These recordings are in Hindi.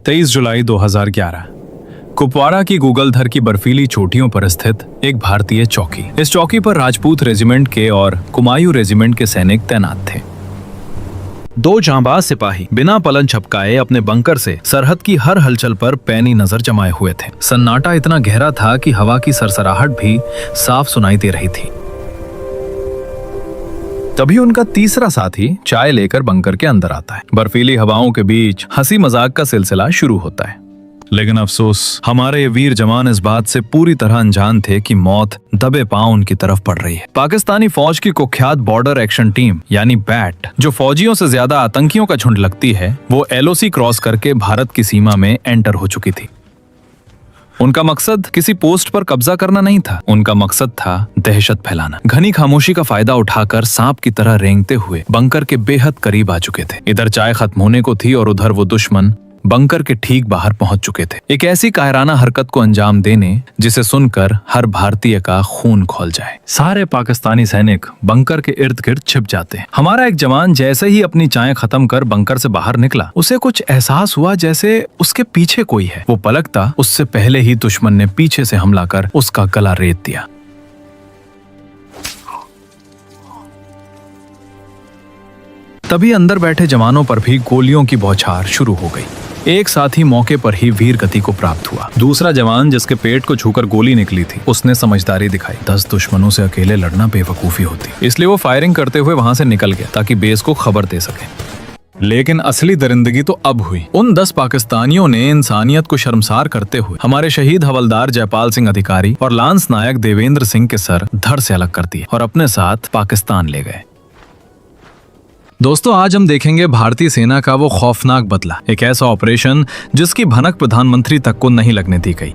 23 जुलाई 2011 कुपवाड़ा की गूगलधर की बर्फीली चोटियों पर स्थित एक भारतीय चौकी। इस चौकी पर राजपूत रेजिमेंट के और कुमायूं रेजिमेंट के सैनिक तैनात थे। दो जांबाज सिपाही बिना पलन झपकाए अपने बंकर से सरहद की हर हलचल पर पैनी नजर जमाए हुए थे। सन्नाटा इतना गहरा था कि हवा की सरसराहट भी साफ सुनाई दे रही थी। तभी उनका तीसरा साथी चाय लेकर बंकर के अंदर आता है। बर्फीली हवाओं के बीच हंसी मजाक का सिलसिला शुरू होता है। लेकिन अफसोस, हमारे ये वीर जवान इस बात से पूरी तरह अनजान थे कि मौत दबे पांव उनकी तरफ पड़ रही है। पाकिस्तानी फौज की कुख्यात बॉर्डर एक्शन टीम यानी बैट, जो फौजियों से ज्यादा आतंकियों का झुंड लगती है, वो LOC क्रॉस करके भारत की सीमा में एंटर हो चुकी थी। उनका मकसद किसी पोस्ट पर कब्जा करना नहीं था, उनका मकसद था दहशत फैलाना। घनी खामोशी का फायदा उठाकर सांप की तरह रेंगते हुए बंकर के बेहद करीब आ चुके थे। इधर चाय खत्म होने को थी और उधर वो दुश्मन बंकर के ठीक बाहर पहुंच चुके थे, एक ऐसी कायराना हरकत को अंजाम देने जिसे सुनकर हर भारतीय का खून खौल जाए। सारे पाकिस्तानी सैनिक बंकर के इर्द गिर्द छिप जाते हैं। हमारा एक जवान जैसे ही अपनी चाय खत्म कर बंकर से बाहर निकला, उसे कुछ एहसास हुआ जैसे उसके पीछे कोई है। वो पलकता, उससे पहले ही दुश्मन ने पीछे से हमला कर उसका गला रेत दिया। तभी अंदर बैठे जवानों पर भी गोलियों की बौछार शुरू हो गई। एक साथी मौके पर ही वीर गति को प्राप्त हुआ। दूसरा जवान, जिसके पेट को छूकर गोली निकली थी, उसने समझदारी दिखाई। 10 दुश्मनों से अकेले लड़ना बेवकूफी होती, इसलिए वो फायरिंग करते हुए वहां से निकल गया ताकि बेस को खबर दे सके। लेकिन असली दरिंदगी तो अब हुई। उन 10 पाकिस्तानियों ने इंसानियत को शर्मसार करते हुए हमारे शहीद हवलदार जयपाल सिंह अधिकारी और लांस नायक देवेंद्र सिंह के सर धड़ से अलग कर दिए और अपने साथ पाकिस्तान ले गए। दोस्तों, आज हम देखेंगे भारतीय सेना का वो खौफनाक बदला, एक ऐसा ऑपरेशन जिसकी भनक प्रधानमंत्री तक को नहीं लगने दी गई।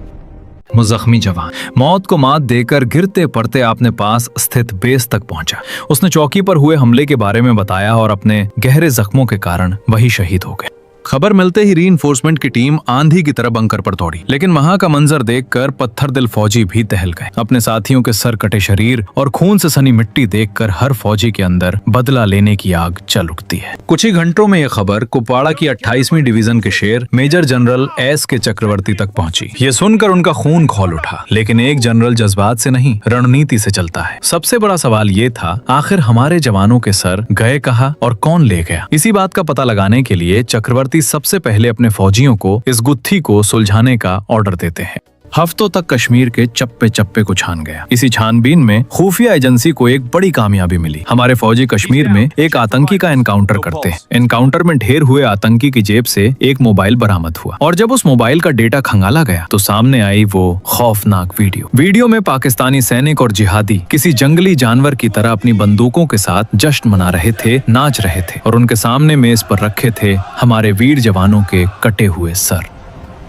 वो जख्मी जवान मौत को मात देकर गिरते पड़ते अपने पास स्थित बेस तक पहुंचा। उसने चौकी पर हुए हमले के बारे में बताया और अपने गहरे जख्मों के कारण वही शहीद हो गए। खबर मिलते ही रीइंफोर्समेंट की टीम आंधी की तरह बंकर पर दौड़ी, लेकिन वहां का मंजर देखकर पत्थर दिल फौजी भी टहल गए। अपने साथियों के सर कटे शरीर और खून से सनी मिट्टी देखकर हर फौजी के अंदर बदला लेने की आग जल उठती है। कुछ ही घंटों में यह खबर कुपवाड़ा की 28वीं डिवीजन के शेर मेजर जनरल SK चक्रवर्ती तक पहुंची। ये सुनकर उनका खून खौल उठा। लेकिन एक जनरल जज्बात से नहीं, रणनीति से चलता है। सबसे बड़ा सवाल ये था, आखिर हमारे जवानों के सर गए कहाँ और कौन ले गया? इसी बात का पता लगाने के लिए चक्रवर्ती सबसे पहले अपने फौजियों को इस गुत्थी को सुलझाने का ऑर्डर देते हैं। हफ्तों तक कश्मीर के चप्पे चप्पे को छान गया। इसी छानबीन में खुफिया एजेंसी को एक बड़ी कामयाबी मिली। हमारे फौजी कश्मीर में एक आतंकी का एनकाउंटर करते हैं। एनकाउंटर में ढेर हुए आतंकी की जेब से एक मोबाइल बरामद हुआ और जब उस मोबाइल का डेटा खंगाला गया तो सामने आई वो खौफनाक वीडियो में पाकिस्तानी सैनिक और जिहादी किसी जंगली जानवर की तरह अपनी बंदूकों के साथ जश्न मना रहे थे, नाच रहे थे और उनके सामने मेज पर रखे थे हमारे वीर जवानों के कटे हुए सर।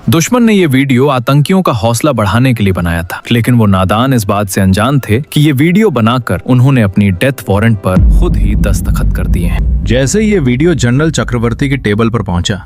दुश्मन ने ये वीडियो आतंकियों का हौसला बढ़ाने के लिए बनाया था, लेकिन वो नादान इस बात से अनजान थे कि ये वीडियो बनाकर उन्होंने अपनी डेथ वारंट पर खुद ही दस्तखत कर दिए हैं। जैसे ही ये वीडियो जनरल चक्रवर्ती की टेबल पर पहुंचा,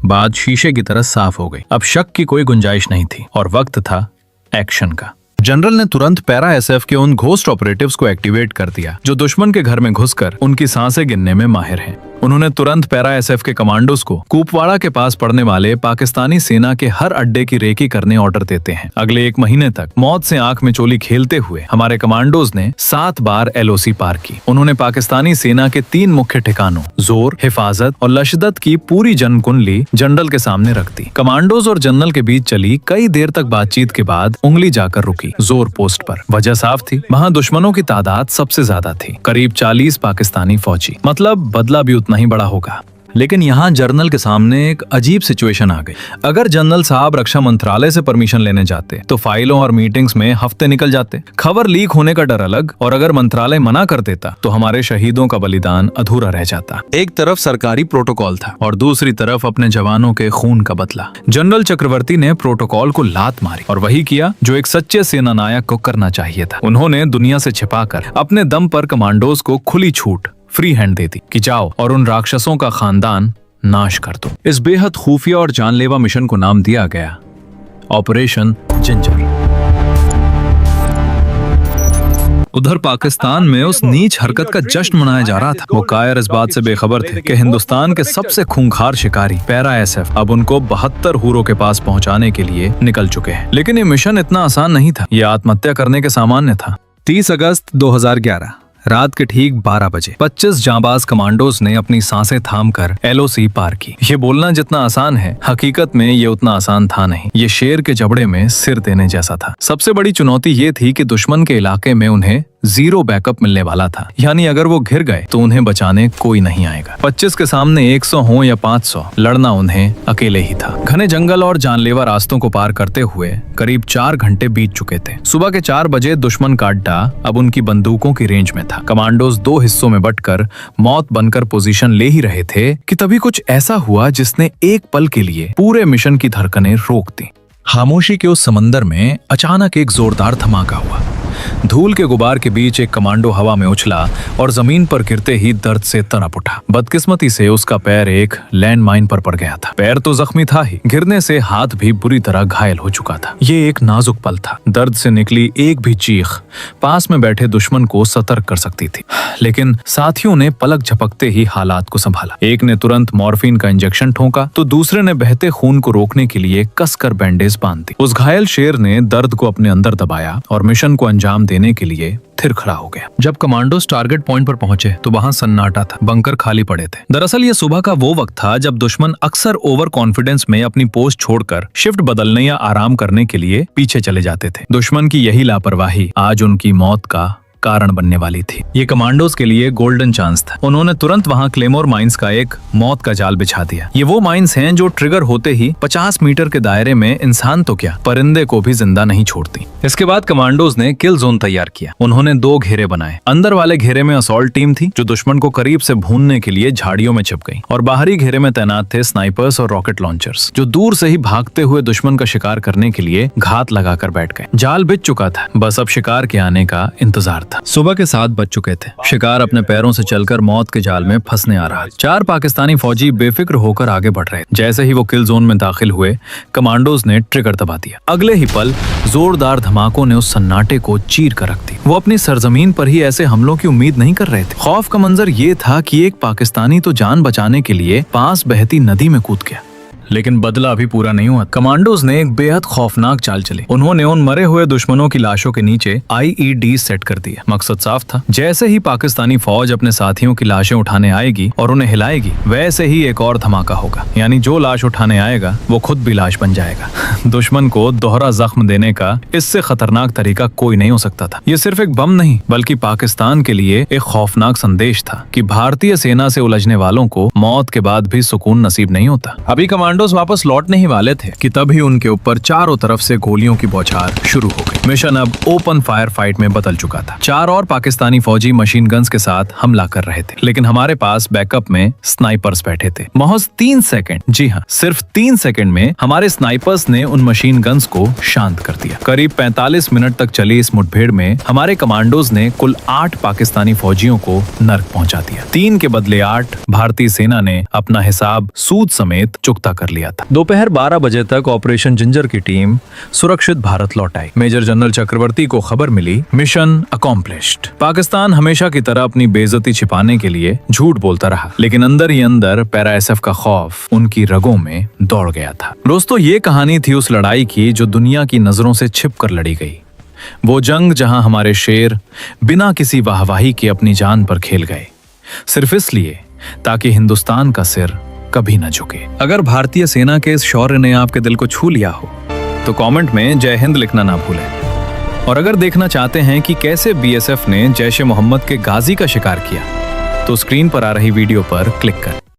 बात शीशे की तरह साफ हो गई। अब शक की कोई गुंजाइश नहीं थी और वक्त था एक्शन का। जनरल ने तुरंत पैरा SF के उन घोस्ट ऑपरेटिव्स को एक्टिवेट कर दिया जो दुश्मन के घर में घुसकर उनकी सांसें गिनने में माहिर हैं। उन्होंने तुरंत पैरा SF के कमांडोज को कुपवाड़ा के पास पड़ने वाले पाकिस्तानी सेना के हर अड्डे की रेकी करने ऑर्डर देते हैं। अगले 1 महीने तक मौत से आंख में चोली खेलते हुए हमारे कमांडोज ने 7 बार LOC पार की। उन्होंने पाकिस्तानी सेना के 3 मुख्य ठिकानों जोर, हिफाजत और लशदत की पूरी जनकुंडली जनरल के सामने रख दी। कमांडोज और जनरल के बीच चली कई देर तक बातचीत के बाद उंगली जाकर रुकी जोर पोस्ट पर। वजह साफ थी, वहाँ दुश्मनों की तादाद सबसे ज्यादा थी, करीब 40 पाकिस्तानी फौजी। मतलब बदला भी नहीं बड़ा होगा। लेकिन यहाँ जनरल के सामने एक अजीब सिचुएशन आ गई। अगर जनरल साहब रक्षा मंत्रालय से परमिशन लेने जाते तो फाइलों और मीटिंग्स में हफ्ते निकल जाते, खबर लीक होने का डर अलग, और अगर मंत्रालय मना कर देता तो हमारे शहीदों का बलिदान अधूरा रह जाता। एक तरफ सरकारी प्रोटोकॉल था और दूसरी तरफ अपने जवानों के खून का बदला। जनरल चक्रवर्ती ने प्रोटोकॉल को लात मारी और वही किया जो एक सच्चे सेना नायक को करना चाहिए था। उन्होंने दुनिया से छिपाकर अपने दम पर कमांडोज को खुली छूट, फ्री हैंड दे दी कि जाओ और उन राक्षसों का खानदान नाश कर दो। इस बेहद खुफिया और जानलेवा मिशन को नाम दिया गया ऑपरेशन जिंजर। उधर पाकिस्तान में उस नीच हरकत का जश्न मनाया जा रहा था। वो कायर इस बात से बेखबर थे कि हिंदुस्तान के सबसे खूंखार शिकारी पैरा SF अब उनको 72 हूरों के पास पहुंचाने के लिए निकल चुके हैं। लेकिन ये मिशन इतना आसान नहीं था, ये आत्महत्या करने के सामान्य था। 30 अगस्त 2011 रात के ठीक 12 बजे 25 जांबाज कमांडोज ने अपनी सांसें थामकर LOC पार की। ये बोलना जितना आसान है, हकीकत में ये उतना आसान था नहीं। ये शेर के जबड़े में सिर देने जैसा था। सबसे बड़ी चुनौती ये थी कि दुश्मन के इलाके में उन्हें 0 बैकअप मिलने वाला था, यानी अगर वो घिर गए तो उन्हें बचाने कोई नहीं आएगा। 25 के सामने 100 हो या 500, लड़ना उन्हें अकेले ही था। घने जंगल और जानलेवा रास्तों को पार करते हुए करीब 4 घंटे बीत चुके थे। सुबह के 4 बजे दुश्मन का अड्डा अब उनकी बंदूकों की रेंज में था। कमांडोज 2 हिस्सों में बंटकर मौत बनकर पोजीशन ले ही रहे थे कि तभी कुछ ऐसा हुआ जिसने एक पल के लिए पूरे मिशन की धड़कनें रोक दी। खामोशी के उस समंदर में अचानक एक जोरदार धमाका हुआ। धूल के गुबार के बीच एक कमांडो हवा में उछला और जमीन पर गिरते ही दर्द से तड़प उठा। बदकिस्मती से उसका पैर एक लैंडमाइन पर पड़ गया था। पैर तो जख्मी था ही, गिरने से हाथ भी बुरी तरह घायल हो चुका था। ये एक नाजुक पल था। दर्द से निकली एक भी चीख पास में बैठे दुश्मन को सतर्क कर सकती थी, लेकिन साथियों ने पलक झपकते ही हालात को संभाला। एक ने तुरंत मॉर्फिन का इंजेक्शन ठोका तो दूसरे ने बहते खून को रोकने के लिए कसकर बैंडेज बांध दी। उस घायल शेर ने दर्द को अपने अंदर दबाया और मिशन को अंजाम देने के लिए फिर खड़ा हो गया। जब कमांडोज टारगेट पॉइंट पर पहुंचे तो वहां सन्नाटा था, बंकर खाली पड़े थे। दरअसल ये सुबह का वो वक्त था जब दुश्मन अक्सर ओवर कॉन्फिडेंस में अपनी पोस्ट छोड़कर शिफ्ट बदलने या आराम करने के लिए पीछे चले जाते थे। दुश्मन की यही लापरवाही आज उनकी मौत का कारण बनने वाली थी। ये कमांडोज के लिए गोल्डन चांस था। उन्होंने तुरंत वहां क्लेमोर माइंस का एक मौत का जाल बिछा दिया। ये वो माइंस हैं जो ट्रिगर होते ही 50 मीटर के दायरे में इंसान तो क्या, परिंदे को भी जिंदा नहीं छोड़ती। इसके बाद कमांडोज ने किल जोन तैयार किया। उन्होंने 2 घेरे बनाए। अंदर वाले घेरे में असॉल्ट टीम थी जो दुश्मन को करीब से भूनने के लिए झाड़ियों में छिप गई, और बाहरी घेरे में तैनात थे स्नाइपर्स और रॉकेट लॉन्चर्स जो दूर से ही भागते हुए दुश्मन का शिकार करने के लिए घात लगाकर बैठ गए। जाल बिछ चुका था, बस अब शिकार के आने का इंतजार था। सुबह के 7 बज चुके थे। शिकार अपने पैरों से चलकर मौत के जाल में फंसने आ रहा। 4 पाकिस्तानी फौजी बेफिक्र होकर आगे बढ़ रहे। जैसे ही वो किल जोन में दाखिल हुए, कमांडोज ने ट्रिगर दबा दिया। अगले ही पल जोरदार धमाकों ने उस सन्नाटे को चीर कर रख दी। वो अपनी सरजमीन पर ही ऐसे हमलों की उम्मीद नहीं कर रहे थे। खौफ का मंजर ये था कि एक पाकिस्तानी तो जान बचाने के लिए पास बहती नदी में कूद गया। लेकिन बदला अभी पूरा नहीं हुआ। कमांडोज ने एक बेहद खौफनाक चाल चली। उन्होंने उन मरे हुए दुश्मनों की लाशों के नीचे IED सेट कर दिया। मकसद साफ था, जैसे ही पाकिस्तानी फौज अपने साथियों की लाशें उठाने आएगी और उन्हें हिलाएगी, वैसे ही एक और धमाका होगा। यानी जो लाश उठाने आएगा वो खुद भी लाश बन जाएगा। दुश्मन को दोहरा जख्म देने का इससे खतरनाक तरीका कोई नहीं हो सकता था। ये सिर्फ एक बम नहीं बल्कि पाकिस्तान के लिए एक खौफनाक संदेश था कि भारतीय सेना से उलझने वालों को मौत के बाद भी सुकून नसीब नहीं होता। अभी कमांडोज वापस लौटने ही वाले थे कि तभी उनके ऊपर चारों तरफ से गोलियों की बौछार शुरू हो गई। मिशन अब ओपन फायर फाइट में बदल चुका था। 4 और पाकिस्तानी फौजी मशीन गन्स के साथ हमला कर रहे थे, लेकिन हमारे पास बैकअप में स्नाइपर्स बैठे थे। महज 3 सेकंड, जी हाँ सिर्फ 3 सेकंड में हमारे स्नाइपर्स ने उन मशीन गन्स को शांत कर दिया। करीब 45 मिनट तक चली इस मुठभेड़ में हमारे कमांडोज ने कुल 8 पाकिस्तानी फौजियों को नर्क पहुंचा दिया। 3 के बदले 8 भारतीय सेना ने अपना हिसाब सूद समेत चुकता कर लिया था। दोपहर 12 बजे तक ऑपरेशन जिंजर की टीम सुरक्षित भारत लौट आई। मेजर जनरल चक्रवर्ती को खबर मिली, मिशन अकॉम्प्लिश्ड। पाकिस्तान हमेशा की तरह अपनी बेइज्जती छिपाने के लिए झूठ बोलता रहा, लेकिन अंदर ही अंदर पैरा SF का खौफ उनकी रगों में दौड़ गया था। दोस्तों, ये कहानी थी उस लड़ाई की जो दुनिया की नजरों से छिप कर लड़ी गई। वो जंग जहां हमारे शेर बिना किसी वाहवाही के अपनी जान पर खेल गए, सिर्फ इसलिए ताकि हिंदुस्तान का सिर कभी न झुके। अगर भारतीय सेना के इस शौर्य ने आपके दिल को छू लिया हो तो कमेंट में जय हिंद लिखना ना भूलें। और अगर देखना चाहते हैं कि कैसे BSF ने जैश-ए-मोहम्मद के गाजी का शिकार किया तो स्क्रीन पर आ रही वीडियो पर क्लिक करें।